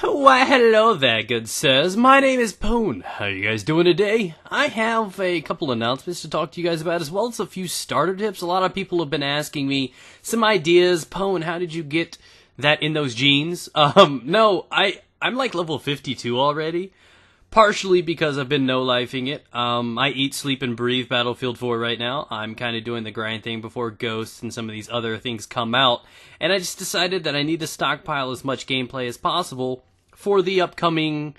Why, hello there, good sirs. My name is Pone. How you guys doing today? I have a couple announcements to talk to you guys about, as well as a few starter tips. A lot of people have been asking me some ideas. Pone, how did you get that in those jeans? No, I'm like level 52 already. Partially because I've been no-lifing it. I eat, sleep, and breathe Battlefield 4 right now. I'm kind of doing the grind thing before Ghosts and some of these other things come out. And I just decided that I need to stockpile as much gameplay as possible for the upcoming,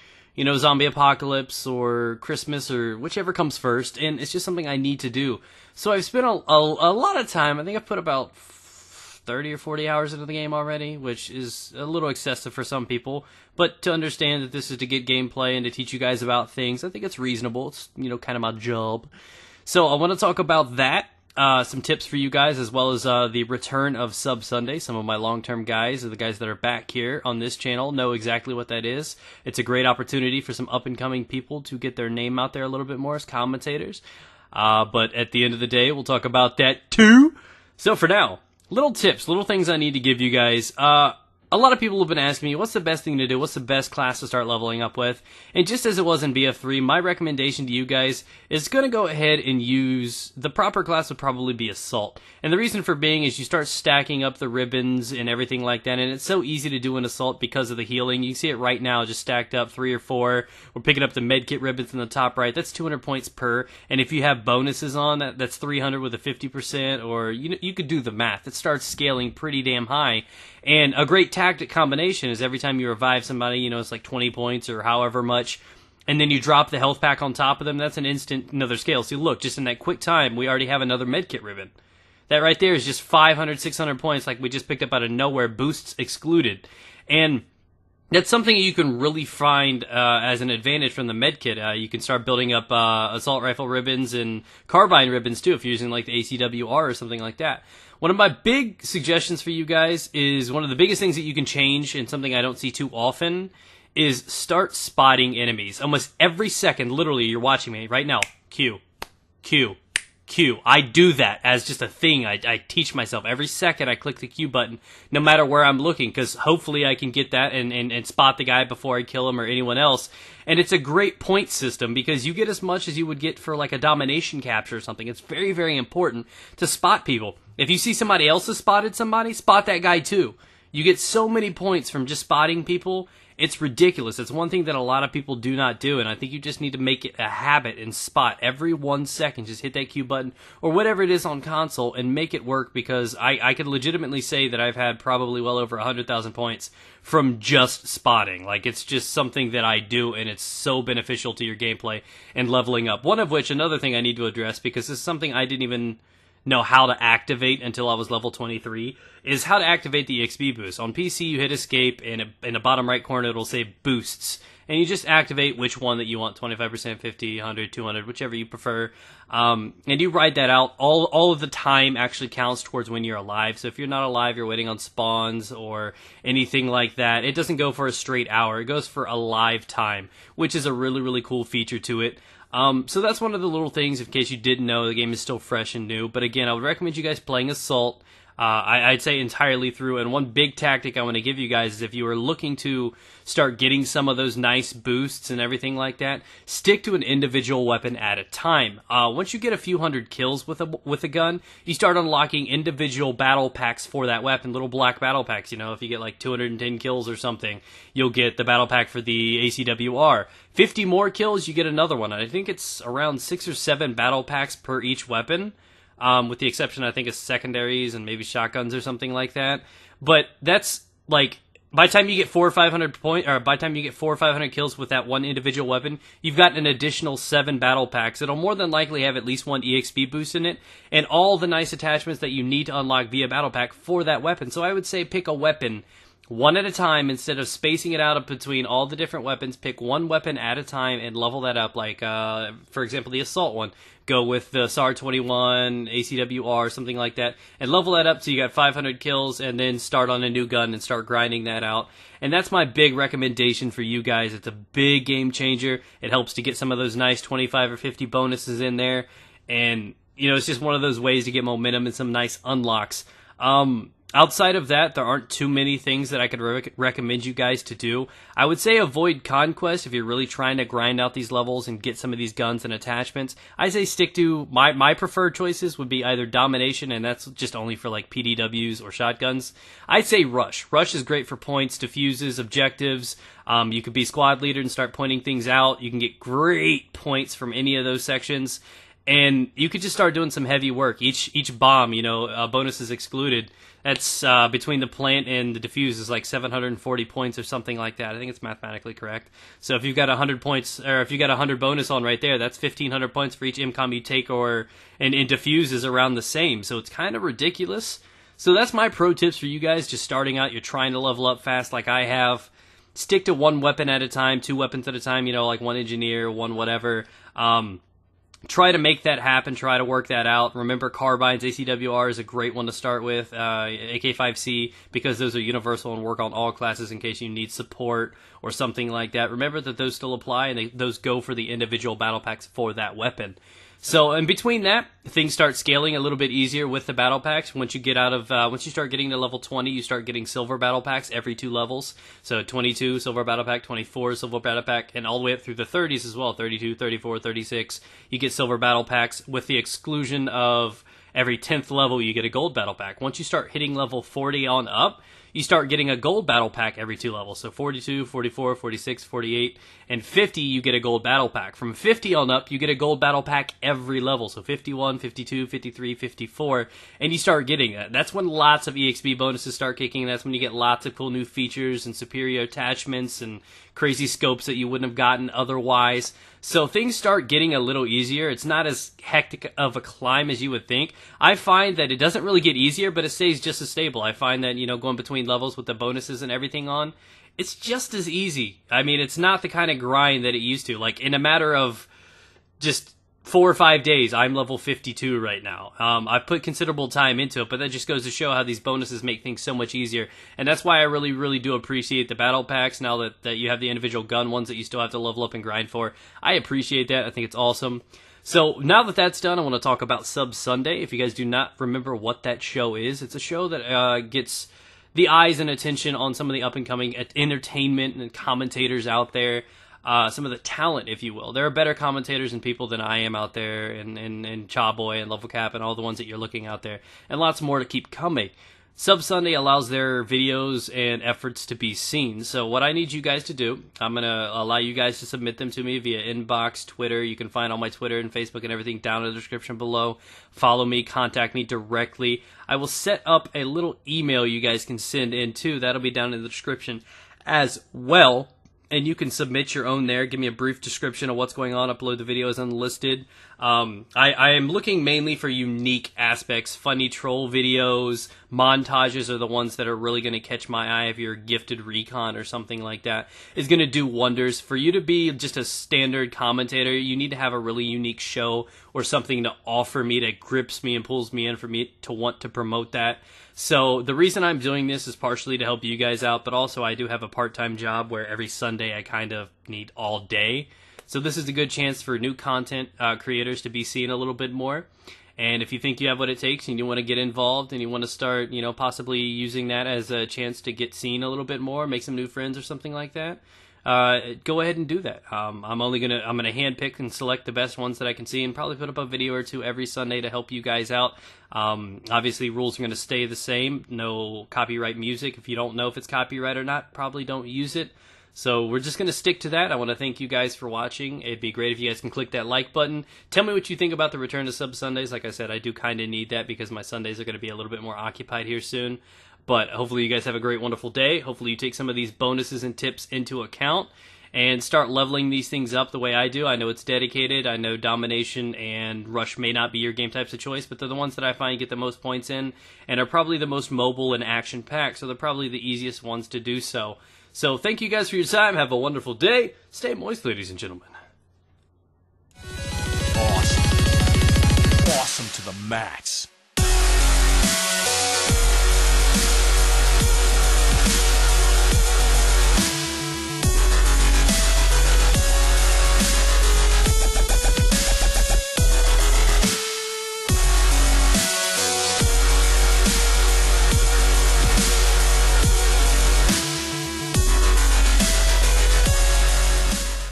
zombie apocalypse or Christmas or whichever comes first. And it's just something I need to do. So I've spent a lot of time. I think I've put about 30 or 40 hours into the game already, which is a little excessive for some people. But to understand that this is to get gameplay and to teach you guys about things, I think it's reasonable. It's, kind of my job. So I want to talk about that, some tips for you guys, as well as the return of Sub Sunday. Some of my long-term guys, or the guys that are back here on this channel, know exactly what that is. It's a great opportunity for some up-and-coming people to get their name out there a little bit more as commentators. But at the end of the day, we'll talk about that too. So for now, little tips, little things I need to give you guys. A lot of people have been asking me, what's the best thing to do? What's the best class to start leveling up with? And just as it was in BF3, my recommendation to you guys is going to go ahead and use the proper class would probably be Assault. And the reason for being is you start stacking up the ribbons and everything like that. And it's so easy to do in Assault because of the healing. You can see it right now, just stacked up 3 or 4. We're picking up the medkit ribbons in the top right. That's 200 points per. And if you have bonuses on, that's 300 with a 50%. Or you could do the math. It starts scaling pretty damn high. And a great tactic combination is every time you revive somebody, it's like 20 points or however much, and then you drop the health pack on top of them, that's an instant another scale. So look, just in that quick time, we already have another medkit ribbon. That right there is just 500, 600 points like we just picked up out of nowhere, boosts excluded. And that's something you can really find as an advantage from the medkit. You can start building up assault rifle ribbons and carbine ribbons too if you're using like the ACW or something like that. One of my big suggestions for you guys is one of the biggest things that you can change, and something I don't see too often, is start spotting enemies. Almost every second, literally, you're watching me right now. Q, Q, Q. I do that as just a thing. I teach myself. Every second I click the Q button, no matter where I'm looking, because hopefully I can get that and spot the guy before I kill him or anyone else. And it's a great point system because you get as much as you would get for like a domination capture or something. It's very, very important to spot people. If you see somebody else has spotted somebody, spot that guy too. You get so many points from just spotting people. It's ridiculous. It's one thing that a lot of people do not do, and I think you just need to make it a habit and spot every 1 second. Just hit that Q button or whatever it is on console and make it work, because I can legitimately say that I've had probably well over 100,000 points from just spotting. Like, it's just something that I do, and it's so beneficial to your gameplay and leveling up. One of which, another thing I need to address, because this is something I didn't even know how to activate until I was level 23, is how to activate the XP boost. On PC, you hit escape, and in the bottom right corner, it'll say boosts. And you just activate which one that you want, 25%, 50, 100, 200, whichever you prefer. And you ride that out. All of the time actually counts towards when you're alive. So if you're not alive, you're waiting on spawns or anything like that, it doesn't go for a straight hour. It goes for a live time, which is a really, really cool feature to it. So that's one of the little things, in case you didn't know. The game is still fresh and new. But again, I would recommend you guys playing Assault. I'd say entirely through. And one big tactic I want to give you guys is if you are looking to start getting some of those nice boosts and everything like that, stick to an individual weapon at a time. Once you get a few hundred kills with a gun, you start unlocking individual battle packs for that weapon, little black battle packs. If you get like 210 kills or something, you'll get the battle pack for the ACWR. 50 more kills, you get another one. And I think it's around 6 or 7 battle packs per each weapon. With the exception, I think, of secondaries and maybe shotguns or something like that. But that's like, by the time you get 400 or 500 by the time you get 400 or 500 kills with that one individual weapon, you've got an additional 7 battle packs. It'll more than likely have at least 1 EXP boost in it, and all the nice attachments that you need to unlock via battle pack for that weapon. So I would say pick a weapon one at a time instead of spacing it out between all the different weapons. Pick one weapon at a time and level that up. Like, for example, the assault one. Go with the SAR-21, ACWR, something like that, and level that up so you got 500 kills, and then start on a new gun and start grinding that out. And that's my big recommendation for you guys. It's a big game changer. It helps to get some of those nice 25 or 50 bonuses in there, and it's just one of those ways to get momentum and some nice unlocks. Outside of that, there aren't too many things that I could recommend you guys to do. I would say avoid Conquest if you're really trying to grind out these levels and get some of these guns and attachments. I say stick to my preferred choices would be either Domination, and that's just only for like PDWs or shotguns. I'd say Rush. Rush is great for points, diffuses, objectives. You could be squad leader and start pointing things out. You can get great points from any of those sections. And you could just start doing some heavy work. Each bomb, bonuses excluded. That's between the plant and the diffuse is like 740 points or something like that. I think it's mathematically correct. So if you've got 100 points, or if you got 100 bonus on right there, that's 1,500 points for each MCOM you take, and diffuse is around the same. So it's kind of ridiculous. So that's my pro tips for you guys. Just starting out, you're trying to level up fast like I have. Stick to one weapon at a time, 2 weapons at a time. Like one engineer, one whatever. Try to make that happen. Try to work that out. Remember, carbines, ACWR is a great one to start with. AK5C, because those are universal and work on all classes in case you need support or something like that. Remember that those still apply, and those go for the individual battle packs for that weapon. So, in between that, things start scaling a little bit easier with the battle packs. Once you start getting to level 20, you start getting silver battle packs every 2 levels. So, 22 silver battle pack, 24 silver battle pack, and all the way up through the 30s as well. 32, 34, 36. You get silver battle packs with the exclusion of every 10th level you get a gold battle pack. Once you start hitting level 40 on up, you start getting a gold battle pack every 2 levels. So 42, 44, 46, 48, and 50, you get a gold battle pack. From 50 on up, you get a gold battle pack every level. So 51, 52, 53, 54, and you start getting that. That's when lots of EXP bonuses start kicking. That's when you get lots of cool new features and superior attachments and crazy scopes that you wouldn't have gotten otherwise. So things start getting a little easier. It's not as hectic of a climb as you would think. I find that it doesn't really get easier, but it stays just as stable. I find that, going between levels with the bonuses and everything on, it's just as easy. I mean, it's not the kind of grind that it used to. Like, in a matter of just 4 or 5 days, I'm level 52 right now. I've put considerable time into it, but that just goes to show how these bonuses make things so much easier. And that's why I really, really do appreciate the battle packs now that you have the individual gun ones that you still have to level up and grind for. I appreciate that. I think it's awesome. So now that that's done, I want to talk about Sub Sunday. If you guys do not remember what that show is, it's a show that gets the eyes and attention on some of the up-and-coming entertainment and commentators out there. Some of the talent, if you will. There are better commentators and people than I am out there, and Chawboy and Level Cap and all the ones that you're looking out there, and lots more to keep coming. Sub Sunday allows their videos and efforts to be seen. So what I need you guys to do, I'm going to allow you guys to submit them to me via inbox, Twitter. You can find all my Twitter and Facebook and everything down in the description below. Follow me, contact me directly. I will set up a little email you guys can send in too. That'll be down in the description as well. And you can submit your own there. Give me a brief description of what's going on. Upload the video as unlisted. I am looking mainly for unique aspects. Funny troll videos, montages are the ones that are really going to catch my eye. If you're a gifted recon or something like that, is going to do wonders. For you to be just a standard commentator, you need to have a really unique show or something to offer me that grips me and pulls me in for me to want to promote that. So the reason I'm doing this is partially to help you guys out, but also I do have a part-time job where every Sunday I kind of need all day. So this is a good chance for new content creators to be seen a little bit more. And if you think you have what it takes and you want to get involved and you want to start, possibly using that as a chance to get seen a little bit more, make some new friends or something like that, go ahead and do that. I'm gonna handpick and select the best ones that I can see and probably put up a video or two every Sunday to help you guys out. Obviously, rules are going to stay the same. No copyright music. If you don't know if it's copyright or not, probably don't use it. So we're just going to stick to that. I want to thank you guys for watching. It'd be great if you guys can click that like button. Tell me what you think about the return to Sub Sundays. Like I said, I do kind of need that because my Sundays are going to be a little bit more occupied here soon. But hopefully you guys have a great, wonderful day. Hopefully you take some of these bonuses and tips into account and start leveling these things up the way I do. I know it's dedicated. I know Domination and Rush may not be your game types of choice, but they're the ones that I find get the most points in and are probably the most mobile and action-packed, so they're probably the easiest ones to do so. So thank you guys for your time. Have a wonderful day. Stay moist, ladies and gentlemen. Awesome. Awesome to the max.